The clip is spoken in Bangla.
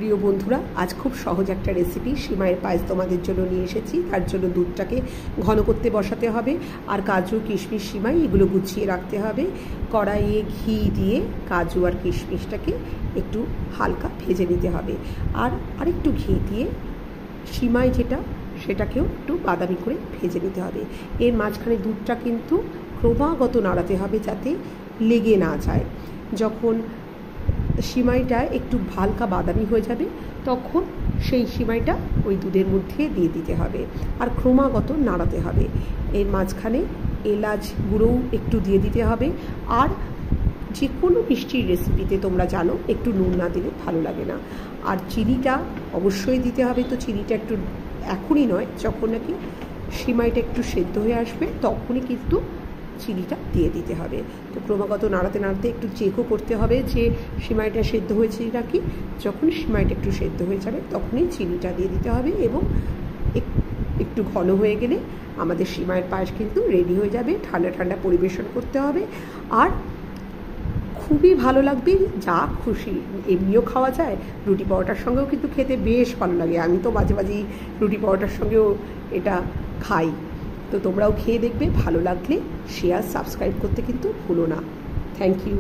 প্রিয় বন্ধুরা, আজ খুব সহজ একটা রেসিপি সিমাইয়ের পায়েস তোমাদের জন্য নিয়ে এসেছি। তার জন্য দুধটাকে ঘন করতে বসাতে হবে, আর কাজু কিশমিশ সিমাই এগুলো গুছিয়ে রাখতে হবে। কড়াইয়ে ঘি দিয়ে কাজু আর কিশমিশটাকে একটু হালকা ভেজে নিতে হবে, আর আরেকটু ঘি দিয়ে সিমাই সেটাকেও একটু বাদামি করে ভেজে নিতে হবে। এর মাঝখানে দুধটা কিন্তু ক্রমাগত নাড়াতে হবে যাতে লেগে না যায়। যখন সিমাইটা একটু হালকা বাদামি হয়ে যাবে তখন সেই সিমাইটা ওই দুধের মধ্যে দিয়ে দিতে হবে, আর ক্রমাগত নাড়াতে হবে। এর মাঝখানে এলাচ গুঁড়োও একটু দিয়ে দিতে হবে। আর যে কোনো মিষ্টির রেসিপিতে তোমরা জানো একটু নুন না দিলে ভালো লাগে না, আর চিনিটা অবশ্যই দিতে হবে। তো চিনিটা একটু এখনই নয়, যখন নাকি সিমাইটা একটু সেদ্ধ হয়ে আসবে তখনই কিন্তু চিনিটা দিয়ে দিতে হবে। তো ক্রমাগত নাড়াতে নাড়াতে একটু চেকও করতে হবে যে সিমাইটা সেদ্ধ হয়েছে নাকি। যখন সিমাইটা একটু সেদ্ধ হয়ে যাবে তখনই চিনিটা দিয়ে দিতে হবে, এবং একটু ঘন হয়ে গেলে আমাদের সিমাইয়ের পায়েস কিন্তু রেডি হয়ে যাবে। ঠান্ডা ঠান্ডা পরিবেশন করতে হবে, আর খুবই ভালো লাগবে। যা খুশি এমনিও খাওয়া যায়, রুটি পরোটার সঙ্গেও কিন্তু খেতে বেশ ভালো লাগে। আমি তো মাঝে মাঝেই রুটি পরোটার সঙ্গেও এটা খাই। তো তোমরাও খেয়ে দেখবে, ভালো লাগলে শেয়ার সাবস্ক্রাইব করতে কিন্তু ভুলো না। Thank you.